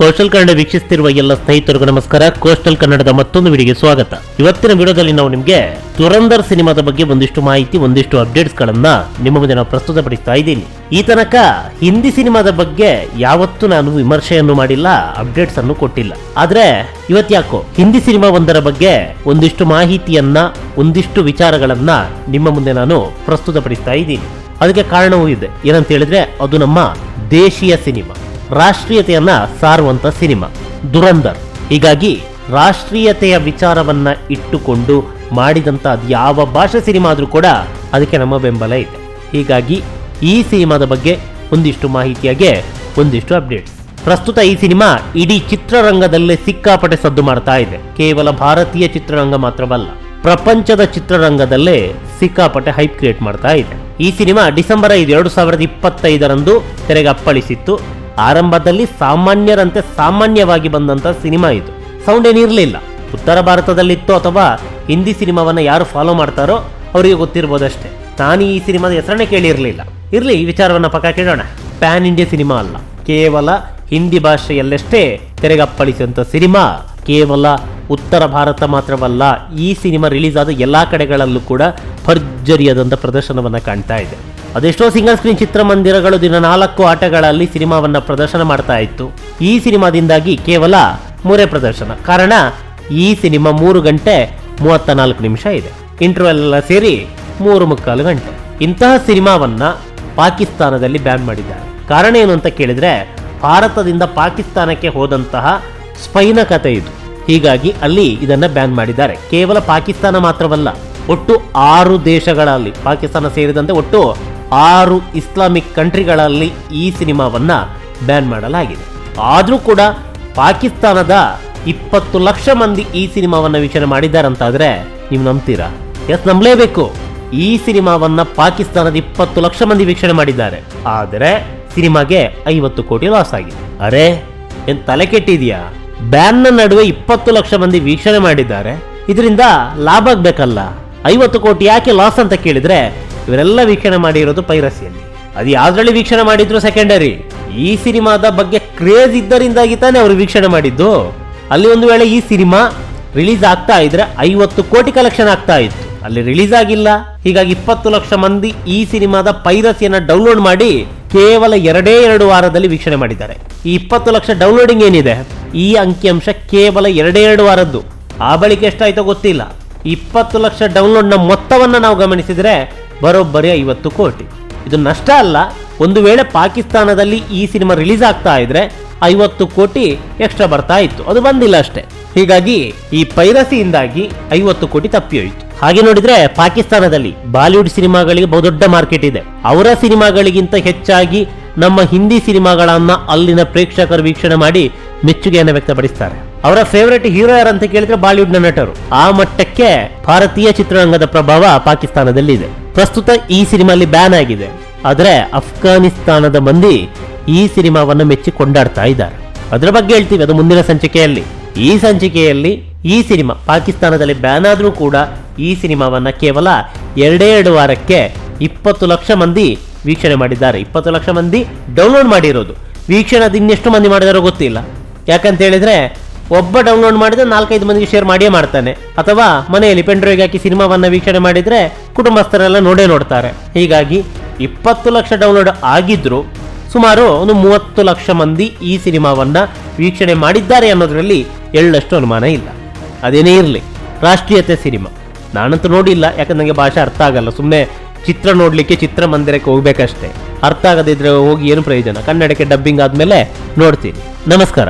Coastal Kannada ವೀಕ್ಷಿಸುತ್ತಿರುವ ಎಲ್ಲ ಸ್ನೇಹಿತರಿಗೂ ನಮಸ್ಕಾರ. ಕೋಸ್ಟಲ್ ಕನ್ನಡದ ಮತ್ತೊಂದು ವಿಡಿಯೋಗೆ ಸ್ವಾಗತ. ಇವತ್ತಿನ ವಿಡಿಯೋದಲ್ಲಿ ನಾವು ನಿಮಗೆ ದುರಂಧರ್ ಸಿನಿಮಾದ ಬಗ್ಗೆ ಒಂದಿಷ್ಟು ಮಾಹಿತಿ, ಒಂದಿಷ್ಟು ಅಪ್ಡೇಟ್ಸ್ ಗಳನ್ನ ನಿಮ್ಮ ಮುಂದೆ ನಾವು ಪ್ರಸ್ತುತಪಡಿಸ್ತಾ ಇದ್ದೀನಿ. ಈ ತನಕ ಹಿಂದಿ ಸಿನಿಮಾದ ಬಗ್ಗೆ ಯಾವತ್ತೂ ನಾನು ವಿಮರ್ಶೆಯನ್ನು ಮಾಡಿಲ್ಲ, ಅಪ್ಡೇಟ್ಸ್ ಅನ್ನು ಕೊಟ್ಟಿಲ್ಲ. ಆದ್ರೆ ಇವತ್ತ್ಯಾಕೋ ಹಿಂದಿ ಸಿನಿಮಾ ಒಂದರ ಬಗ್ಗೆ ಒಂದಿಷ್ಟು ಮಾಹಿತಿಯನ್ನ, ಒಂದಿಷ್ಟು ವಿಚಾರಗಳನ್ನ ನಿಮ್ಮ ಮುಂದೆ ನಾನು ಪ್ರಸ್ತುತಪಡಿಸ್ತಾ ಇದ್ದೀನಿ. ಅದಕ್ಕೆ ಕಾರಣವೂ ಇದೆ. ಏನಂತ ಹೇಳಿದ್ರೆ ಅದು ನಮ್ಮ ದೇಶೀಯ ಸಿನಿಮಾ, ರಾಷ್ಟ್ರೀಯತೆಯನ್ನ ಸಾರುವಂತ ಸಿನಿಮಾ ದುರಂಧರ್. ಹೀಗಾಗಿ ರಾಷ್ಟ್ರೀಯತೆಯ ವಿಚಾರವನ್ನ ಇಟ್ಟುಕೊಂಡು ಮಾಡಿದಂತ ಯಾವ ಭಾಷೆ ಸಿನಿಮಾ ಆದ್ರೂ ಕೂಡ ಅದಕ್ಕೆ ನಮ್ಮ ಬೆಂಬಲ ಇದೆ. ಹೀಗಾಗಿ ಈ ಸಿನಿಮಾದ ಬಗ್ಗೆ ಒಂದಿಷ್ಟು ಮಾಹಿತಿಯಾಗೆ ಒಂದಿಷ್ಟು ಅಪ್ಡೇಟ್ಸ್. ಪ್ರಸ್ತುತ ಈ ಸಿನಿಮಾ ಇಡೀ ಚಿತ್ರರಂಗದಲ್ಲೇ ಸಿಕ್ಕಾಪಟ್ಟೆ ಸದ್ದು ಮಾಡ್ತಾ ಇದೆ. ಕೇವಲ ಭಾರತೀಯ ಚಿತ್ರರಂಗ ಮಾತ್ರವಲ್ಲ, ಪ್ರಪಂಚದ ಚಿತ್ರರಂಗದಲ್ಲೇ ಸಿಕ್ಕಾಪಟ್ಟೆ ಹೈಪ್ ಕ್ರಿಯೇಟ್ ಮಾಡ್ತಾ ಇದೆ. ಈ ಸಿನಿಮಾ ಡಿಸೆಂಬರ್ 5, 2025 ತೆರೆಗೆ ಅಪ್ಪಳಿಸಿತ್ತು. ಆರಂಭದಲ್ಲಿ ಸಾಮಾನ್ಯರಂತೆ ಸಾಮಾನ್ಯವಾಗಿ ಬಂದಂತ ಸಿನಿಮಾ ಇದು. ಸೌಂಡ್ ಏನಿರಲಿಲ್ಲ. ಉತ್ತರ ಭಾರತದಲ್ಲಿತ್ತು ಅಥವಾ ಹಿಂದಿ ಸಿನಿಮಾವನ್ನ ಯಾರು ಫಾಲೋ ಮಾಡ್ತಾರೋ ಅವರಿಗೆ ಗೊತ್ತಿರ್ಬೋದಷ್ಟೇ. ನಾನು ಈ ಸಿನಿಮಾದ ಹೆಸರನ್ನೇ ಕೇಳಿರಲಿಲ್ಲ. ಇರ್ಲಿ, ಈ ವಿಚಾರವನ್ನ ಪಕ್ಕ ಕೇಳೋಣ. ಪ್ಯಾನ್ ಇಂಡಿಯಾ ಸಿನಿಮಾ ಅಲ್ಲ, ಕೇವಲ ಹಿಂದಿ ಭಾಷೆಯಲ್ಲಷ್ಟೇ ತೆರೆಗಪ್ಪಳಿಸಿದಂತ ಸಿನಿಮಾ. ಕೇವಲ ಉತ್ತರ ಭಾರತ ಮಾತ್ರವಲ್ಲ, ಈ ಸಿನಿಮಾ ರಿಲೀಸ್ ಆದ ಎಲ್ಲಾ ಕಡೆಗಳಲ್ಲೂ ಕೂಡ ಭರ್ಜರಿಯಾದಂಥ ಪ್ರದರ್ಶನವನ್ನ ಕಾಣ್ತಾ ಇದೆ. ಅದೆಷ್ಟೋ ಸಿಂಗಲ್ ಸ್ಕ್ರೀನ್ ಚಿತ್ರಮಂದಿರಗಳು ದಿನ 4 ಆಟಗಳಲ್ಲಿ ಸಿನಿಮಾವನ್ನ ಪ್ರದರ್ಶನ ಮಾಡ್ತಾ ಇತ್ತು. ಈ ಸಿನಿಮಾದಿಂದಾಗಿ ಕೇವಲ 3 ಪ್ರದರ್ಶನ. ಕಾರಣ, ಈ ಸಿನಿಮಾ 3 ಗಂಟೆ 34 ನಿಮಿಷ ಇದೆ. ಇಂಟರ್ವೆಲ್ ಎಲ್ಲ ಸೇರಿ 3.25 ಗಂಟೆ. ಇಂತಹ ಸಿನಿಮಾವನ್ನ ಪಾಕಿಸ್ತಾನದಲ್ಲಿ ಬ್ಯಾನ್ ಮಾಡಿದ್ದಾರೆ. ಕಾರಣ ಏನು ಅಂತ ಕೇಳಿದ್ರೆ, ಭಾರತದಿಂದ ಪಾಕಿಸ್ತಾನಕ್ಕೆ ಹೋದಂತಹ ಸ್ಪೈನ ಕಥೆ ಇದು. ಹೀಗಾಗಿ ಅಲ್ಲಿ ಇದನ್ನ ಬ್ಯಾನ್ ಮಾಡಿದ್ದಾರೆ. ಕೇವಲ ಪಾಕಿಸ್ತಾನ ಮಾತ್ರವಲ್ಲ, ಒಟ್ಟು 6 ದೇಶಗಳಲ್ಲಿ, ಪಾಕಿಸ್ತಾನ ಸೇರಿದಂತೆ ಒಟ್ಟು 6 ಇಸ್ಲಾಮಿಕ್ ಕಂಟ್ರಿಗಳಲ್ಲಿ ಈ ಸಿನಿಮಾವನ್ನ ಬ್ಯಾನ್ ಮಾಡಲಾಗಿದೆ. ಆದರೂ ಕೂಡ ಪಾಕಿಸ್ತಾನದ 20 ಲಕ್ಷ ಮಂದಿ ಈ ಸಿನಿಮಾವನ್ನ ವೀಕ್ಷಣೆ ಮಾಡಿದ್ದಾರಂತಾದ್ರೆ ನೀವು ನಂಬ್ತೀರಾ? ಎಸ್, ನಂಬಲೇಬೇಕು. ಈ ಸಿನಿಮಾವನ್ನ ಪಾಕಿಸ್ತಾನದ 20 ಲಕ್ಷ ಮಂದಿ ವೀಕ್ಷಣೆ ಮಾಡಿದ್ದಾರೆ. ಆದರೆ ಸಿನಿಮಾಗೆ 50 ಕೋಟಿ ಲಾಸ್ ಆಗಿದೆ. ಅರೆ, ಏನ್ ತಲೆ ಕೆಟ್ಟಿದ್ಯಾ? ಬ್ಯಾನ್ ನ ನಡುವೆ 20 ಲಕ್ಷ ಮಂದಿ ವೀಕ್ಷಣೆ ಮಾಡಿದ್ದಾರೆ. ಇದರಿಂದ ಲಾಭ ಆಗ್ಬೇಕಲ್ಲ. 50 ಕೋಟಿ ಯಾಕೆ ಲಾಸ್ ಅಂತ ಕೇಳಿದ್ರೆ, ಇವರೆಲ್ಲ ವೀಕ್ಷಣೆ ಮಾಡಿರೋದು ಪೈರಸಿಯಲ್ಲಿ. ಅದು ಯಾವ್ದ್ರಲ್ಲಿ ವೀಕ್ಷಣೆ ಮಾಡಿದ್ರು ಸೆಕೆಂಡರಿ. ಈ ಸಿನಿಮಾದ ಬಗ್ಗೆ ಕ್ರೇಜ್ ಇದ್ದರಿಂದಾಗಿ ತಾನೇ ಅವರು ವೀಕ್ಷಣೆ ಮಾಡಿದ್ದು. ಅಲ್ಲಿ ಒಂದು ವೇಳೆ ಈ ಸಿನಿಮಾ ರಿಲೀಸ್ ಆಗ್ತಾ ಇದ್ರೆ 50 ಕೋಟಿ ಕಲೆಕ್ಷನ್ ಆಗ್ತಾ ಇತ್ತು. ಅಲ್ಲಿ ರಿಲೀಸ್ ಆಗಿಲ್ಲ. ಹೀಗಾಗಿ 20 ಲಕ್ಷ ಮಂದಿ ಈ ಸಿನಿಮಾದ ಪೈರಸಿಯನ್ನ ಡೌನ್ಲೋಡ್ ಮಾಡಿ ಕೇವಲ 2 ವಾರದಲ್ಲಿ ವೀಕ್ಷಣೆ ಮಾಡಿದ್ದಾರೆ. ಈ 20 ಲಕ್ಷ ಡೌನ್ಲೋಡಿಂಗ್ ಏನಿದೆ, ಈ ಅಂಕಿಅಂಶ ಕೇವಲ 2 ವಾರದ್ದು. ಆ ಬಳಿಕ ಎಷ್ಟಾಯ್ತೋ ಗೊತ್ತಿಲ್ಲ. 20 ಲಕ್ಷ ಡೌನ್ಲೋಡ್ ನ ಮೊತ್ತವನ್ನ ನಾವು ಗಮನಿಸಿದ್ರೆ ಬರೋಬ್ಬರಿ 50 ಕೋಟಿ. ಇದು ನಷ್ಟ ಅಲ್ಲ. ಒಂದು ವೇಳೆ ಪಾಕಿಸ್ತಾನದಲ್ಲಿ ಈ ಸಿನಿಮಾ ರಿಲೀಸ್ ಆಗ್ತಾ ಇದ್ರೆ 50 ಕೋಟಿ ಎಕ್ಸ್ಟ್ರಾ ಬರ್ತಾ ಇತ್ತು. ಅದು ಬಂದಿಲ್ಲ ಅಷ್ಟೇ. ಹೀಗಾಗಿ ಈ ಪೈರಸಿಯಿಂದಾಗಿ 50 ಕೋಟಿ ತಪ್ಪಿ ಹೋಯಿತು. ಹಾಗೆ ನೋಡಿದ್ರೆ ಪಾಕಿಸ್ತಾನದಲ್ಲಿ ಬಾಲಿವುಡ್ ಸಿನಿಮಾಗಳಿಗೆ ಬಹುದೊಡ್ಡ ಮಾರ್ಕೆಟ್ ಇದೆ. ಅವರ ಸಿನಿಮಾಗಳಿಗಿಂತ ಹೆಚ್ಚಾಗಿ ನಮ್ಮ ಹಿಂದಿ ಸಿನಿಮಾಗಳನ್ನ ಅಲ್ಲಿನ ಪ್ರೇಕ್ಷಕರು ವೀಕ್ಷಣೆ ಮಾಡಿ ಮೆಚ್ಚುಗೆಯನ್ನು ವ್ಯಕ್ತಪಡಿಸ್ತಾರೆ. ಅವರ ಫೇವರೇಟ್ ಹೀರೋ ಯಾರಂತ ಕೇಳಿದ್ರೆ ಬಾಲಿವುಡ್ ನ ನಟರು. ಆ ಮಟ್ಟಕ್ಕೆ ಭಾರತೀಯ ಚಿತ್ರರಂಗದ ಪ್ರಭಾವ ಪಾಕಿಸ್ತಾನದಲ್ಲಿ ಇದೆ. ಪ್ರಸ್ತುತ ಈ ಸಿನಿಮಾಲಿ ಬ್ಯಾನ್ ಆಗಿದೆ. ಆದ್ರೆ ಅಫ್ಘಾನಿಸ್ತಾನದ ಮಂದಿ ಈ ಸಿನಿಮಾವನ್ನು ಮೆಚ್ಚಿ ಕೊಂಡಾಡ್ತಾ ಇದ್ದಾರೆ. ಅದರ ಬಗ್ಗೆ ಹೇಳ್ತೀವಿ, ಅದು ಮುಂದಿನ ಸಂಚಿಕೆಯಲ್ಲಿ. ಈ ಸಂಚಿಕೆಯಲ್ಲಿ ಈ ಸಿನಿಮಾ ಪಾಕಿಸ್ತಾನದಲ್ಲಿ ಬ್ಯಾನ್ ಆದ್ರೂ ಕೂಡ ಈ ಸಿನಿಮಾವನ್ನ ಕೇವಲ 2 ವಾರಕ್ಕೆ 20 ಲಕ್ಷ ಮಂದಿ ವೀಕ್ಷಣೆ ಮಾಡಿದ್ದಾರೆ. 20 ಲಕ್ಷ ಮಂದಿ ಡೌನ್ಲೋಡ್ ಮಾಡಿರೋದು. ವೀಕ್ಷಣೆ ಇನ್ನೆಷ್ಟು ಮಂದಿ ಮಾಡಿದಾರೋ ಗೊತ್ತಿಲ್ಲ. ಯಾಕಂತ ಹೇಳಿದ್ರೆ, ಒಬ್ಬ ಡೌನ್ಲೋಡ್ ಮಾಡಿದ್ರೆ 4-5 ಮಂದಿಗೆ ಶೇರ್ ಮಾಡಿಯೇ ಮಾಡ್ತಾನೆ. ಅಥವಾ ಮನೆಯಲ್ಲಿ ಪೆನ್ಡ್ರೈವ್ಗೆ ಹಾಕಿ ಸಿನಿಮಾವನ್ನ ವೀಕ್ಷಣೆ ಮಾಡಿದ್ರೆ ಕುಟುಂಬಸ್ಥರೆಲ್ಲ ನೋಡ್ತಾರೆ. ಹೀಗಾಗಿ 20 ಲಕ್ಷ ಡೌನ್ಲೋಡ್ ಆಗಿದ್ರು ಸುಮಾರು ಒಂದು 30 ಲಕ್ಷ ಮಂದಿ ಈ ಸಿನಿಮಾವನ್ನ ವೀಕ್ಷಣೆ ಮಾಡಿದ್ದಾರೆ ಅನ್ನೋದ್ರಲ್ಲಿ ಎಳ್ಳಷ್ಟು ಅನುಮಾನ ಇಲ್ಲ. ಅದೇನೇ ಇರಲಿ, ರಾಷ್ಟ್ರೀಯತೆ ಸಿನಿಮಾ ನಾನಂತೂ ನೋಡಿಲ್ಲ. ಯಾಕಂದ್ರೆ ನನಗೆ ಭಾಷೆ ಅರ್ಥ ಆಗಲ್ಲ. ಸುಮ್ಮನೆ ಚಿತ್ರ ನೋಡ್ಲಿಕ್ಕೆ ಚಿತ್ರಮಂದಿರಕ್ಕೆ ಹೋಗ್ಬೇಕಷ್ಟೇ. ಅರ್ಥ ಆಗದಿದ್ರೆ ಹೋಗಿ ಏನು ಪ್ರಯೋಜನ? ಕನ್ನಡಕ್ಕೆ ಡಬ್ಬಿಂಗ್ ಆದ್ಮೇಲೆ ನೋಡ್ತೀನಿ. ನಮಸ್ಕಾರ.